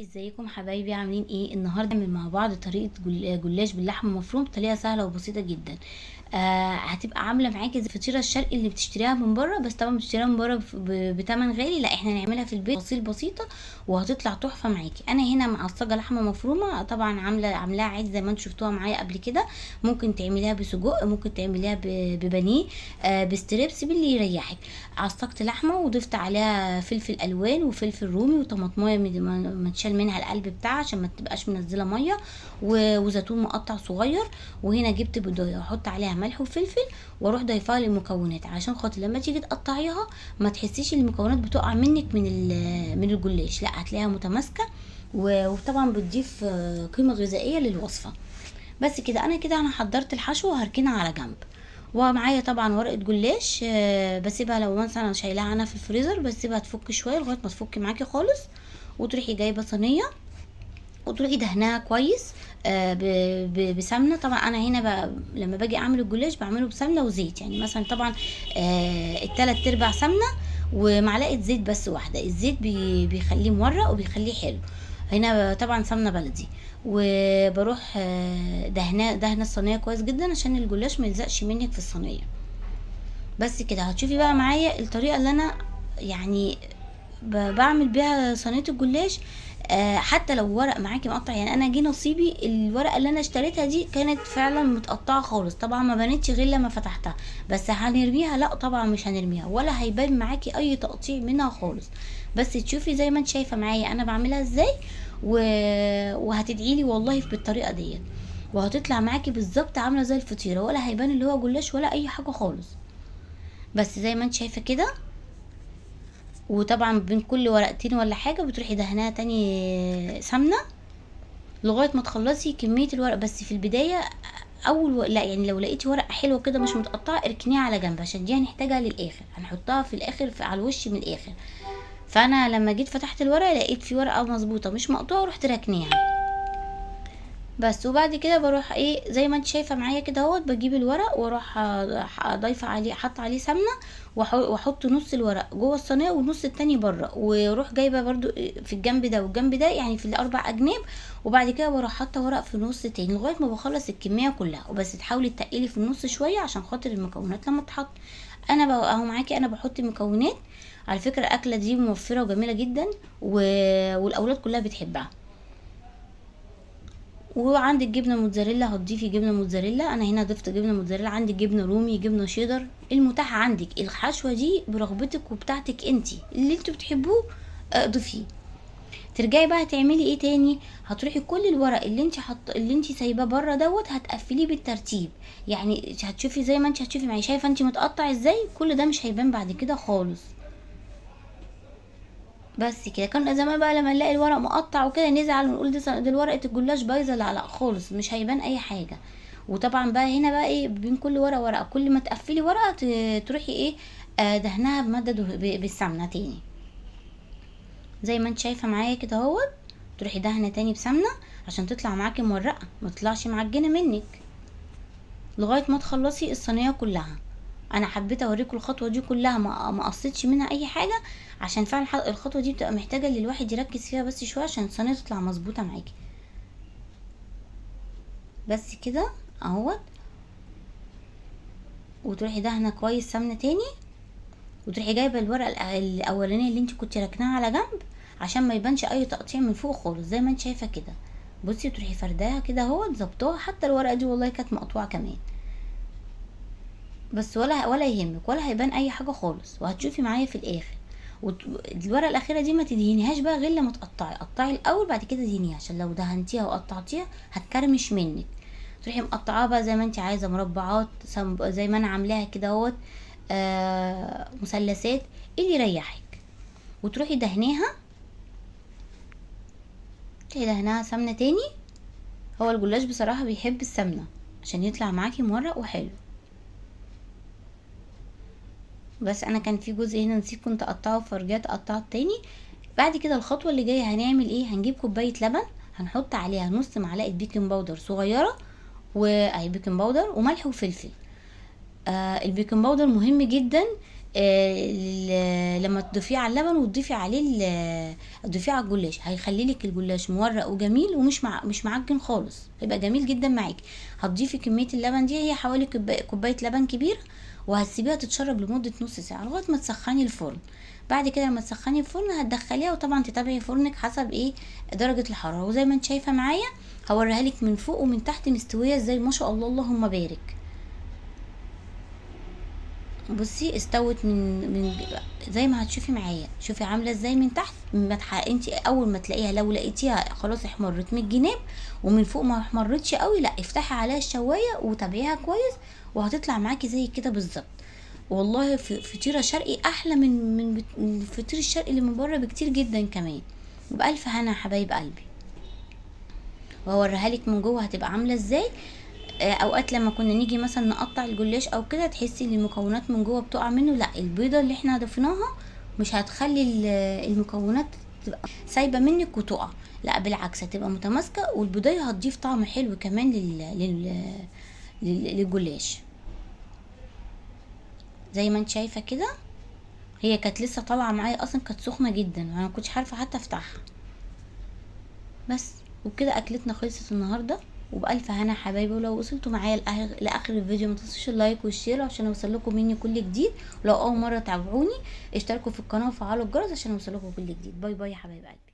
ازيكم حبايبي؟ عاملين ايه؟ النهارده نعمل مع بعض طريقه جلاش باللحمه المفروم بطريقه سهله وبسيطه جدا. هتبقى عامله معاكي زي الفطيره الشرقي اللي بتشتريها من بره، بس طبعا بتشتريها من بره بتمن غالي. لا، احنا نعملها في البيت تفاصيل بسيطه وهتطلع تحفه معاكي. انا هنا معصجه لحمه مفرومه، طبعا عاملاها عادي زي ما انتم شفتوها معايا قبل كده. ممكن تعمليها بسجق، ممكن تعمليها ببانيه، بستريبس، باللي يريحك. عصقت لحمه وضفت عليها فلفل الوان وفلفل رومي وطماطمايه متشال منها القلب بتاعها عشان ما تبقاش منزله ميه، وزيتون مقطع صغير. وهنا جبت بضايه احط عليها ملح وفلفل، واروح ضايفاها للمكونات عشان خاطر لما تيجي تقطعيها ما تحسيش ان المكونات بتقع منك من الجلاش، لا هتلاقيها متماسكه. وطبعا بتضيف قيمه غذائيه للوصفه. بس كده انا حضرت الحشو وهركنها على جنب. ومعايا طبعا ورقه جلاش، بسيبها لو مثلا شايلاها انا في الفريزر، بسيبها تفك شويه لغايه ما تفك معاكي خالص. وتروحي جايبه صينيه وتروحي دهنها كويس بسمنه. طبعا انا هنا لما باجي اعمل الجلاش بعمله بسمنه وزيت، يعني مثلا طبعا التلات ارباع سمنه ومعلقه زيت بس واحده. الزيت بيخليه مورق وبيخليه حلو. هنا طبعا سمنه بلدي. وبروح دهنه الصينيه كويس جدا عشان الجلاش ما يلزقش منك في الصينيه. بس كده هتشوفي بقى معايا الطريقه اللي انا يعني بعمل بيها صينيه الجلاش. حتى لو ورق معاكي مقطع، يعني انا جه نصيبي الورقه اللي انا اشتريتها دي كانت فعلا متقطعه خالص، طبعا ما بانتش غير لما فتحتها. بس هنرميها؟ لا طبعا مش هنرميها، ولا هيبان معاكي اي تقطيع منها خالص. بس تشوفي زي ما انت شايفه معايا انا بعملها ازاي. و... وهتدعيلي والله بالطريقه ديت، وهتطلع معاكي بالظبط عامله زي الفطيره، ولا هيبان اللي هو جلاش ولا اي حاجه خالص. بس زي ما انت شايفه كده. وطبعا بين كل ورقتين ولا حاجه بتروحي دهنها تاني سمنه لغايه ما تخلصي كميه الورق. بس في البدايه لا، يعني لو لقيتي ورقه حلوه كده مش متقطعه اركنيها على جنب، عشان دي هنحتاجها للاخر، هنحطها في الاخر على الوش من الاخر. فانا لما جيت فتحت الورقه لقيت في ورقه مظبوطه مش مقطوعه ورحت راكنيها. بس وبعد كده بروح ايه زي ما انت شايفه معايا كده اهوت، بجيب الورق واروح ضايفه عليه، حط عليه سمنه، واحط نص الورق جوه الصينيه والنص التاني بره، واروح جايبه برضو في الجنب ده والجنب ده، يعني في الاربع اجناب. وبعد كده بروح حاطه ورق في النص تاني لغايه ما بخلص الكميه كلها. وبس تحاولي تقلي في النص شويه عشان خاطر المكونات لما تحط. انا بقى اهو معاكي انا بحط المكونات. على فكره الاكله دي موفره وجميله جدا، والاولاد كلها بتحبها. وعندك جبنه موتزاريلا هتضيفي جبنه موتزاريلا، انا هنا ضفت جبنه موتزاريلا. عندك جبنه رومي، جبنه شيدر، المتاح عندك. الحشوه دي برغبتك وبتاعتك انتي اللي انتوا بتحبوه ضيفيه. ترجعي بقى تعملي ايه تاني؟ هتروحي كل الورق اللي انت سايباه بره دوت هتقفليه بالترتيب. يعني هتشوفي زي ما انت هتشوفي معايا، شايفه انت متقطع ازاي؟ كل ده مش هيبان بعد كده خالص. بس كده. كان زمان بقى لما نلاقي الورق مقطع وكده نزعل ونقول دي ورقه الجلاش بايظه. لا لا خالص، مش هيبان اي حاجه. وطبعا بقى هنا بقى ايه، بين كل ورقه ورقه كل ما تقفلي ورقه تروحي ايه دهنها بماده بالسمنه تاني. زي ما انت شايفه معايا كده اهوت. تروحي دهنه تاني بسمنه عشان تطلع معاكي مورقه، ما تطلعش معجنه منك لغايه ما تخلصي الصينيه كلها. انا حبيت اوريكم الخطوه دي كلها، ما قصيتش منها اي حاجه، عشان فعلا الخطوه دي بتبقى محتاجه ان الواحد يركز فيها بس شويه عشان الصينيه تطلع مظبوطه معاكي. بس كده اهوت. وتروحي دهنه كويس سمنه تاني، وتروحي جايبه الورقه الاولانيه اللي انت كنت راكناها على جنب عشان ما يبانش اي تقطيع من فوق خالص زي ما انت شايفه كده. بصي تروحي فرداها كده اهوت، ظبطوها. حتى الورقه دي والله كانت مقطوعه كمان، بس ولا يهمك ولا هيبان اي حاجه خالص. وهتشوفي معايا في الاخر. والورقه الاخيره دي ما تدهنيهاش بقى غير لما قطعي الاول بعد كده دهنيها، عشان لو دهنتيها وقطعتيها هتكرمش منك. تروحي مقطعاها بقى زي ما انت عايزه، مربعات زي ما انا عاملاها كده اهوت، مثلثات، اللي يريحك. وتروحي دهناها سمنه تاني. هو الجلاش بصراحه بيحب السمنه عشان يطلع معاكي مورق وحلو. بس انا كان في جزء هنا نسيت كنت اقطعه فرجعت قطعت تاني. بعد كده الخطوه اللي جايه هنعمل ايه؟ هنجيب كوبايه لبن، هنحط عليها نص معلقه بيكنج باودر صغيره، واي بيكنج باودر وملح وفلفل. البيكنج باودر مهم جدا لما تضيفيه على اللبن وتضيفي عليه تضيفيه على الجلاش، هيخلي لك الجلاش مورق وجميل ومش مش معجن خالص، هيبقى جميل جدا معاكي. هتضيفي كميه اللبن دي، هي حوالي كوبايه لبن كبيره، وهتسيبيها تتشرب لمده نص ساعه لغايه ما تسخني الفرن. بعد كده لما تسخني الفرن هتدخليها، وطبعا تتابعي فرنك حسب ايه درجه الحراره. وزي ما انت شايفه معايا هوريها لك من فوق ومن تحت مستويه ازاي، ما شاء الله اللهم بارك. بصي استوت من زي ما هتشوفي معايا، شوفي عامله ازاي من تحت. ما انت اول ما تلاقيها، لو لقيتيها خلاص احمرت من الجناب ومن فوق ما احمرتش قوي، لا افتحي عليها الشوايه وتابعيها كويس، وهتطلع معاكي زي كده بالظبط. والله فطيره شرقي احلى من الفطير الشرقي اللي من بره بكتير جدا كمان. بألف هنا يا حبايب قلبي، وهوريها لك من جوه هتبقى عامله ازاي. اوقات لما كنا نيجي مثلا نقطع الجلاش او كده، تحسي ان المكونات من جوه بتقع منه، لا البيضه اللي احنا ضفناها مش هتخلي المكونات تبقى سايبه منك وتقع، لا بالعكس هتبقى متماسكه، والبيضه هتضيف طعم حلو كمان للجلاش. زي ما انت شايفه كده، هي كانت لسه طالعه معايا اصلا، كانت سخنه جدا وانا ما كنتش عارفه حتى افتحها. بس وبكده اكلتنا خلصت النهارده، وبألف هنا حبايبي. ولو وصلتوا معايا لاخر الفيديو ما تنسوش اللايك والشير عشان يوصلكم مني كل جديد. ولو اول مره تابعوني اشتركوا في القناه وفعلوا الجرس عشان يوصلكم كل جديد. باي باي يا حبايب قلبي.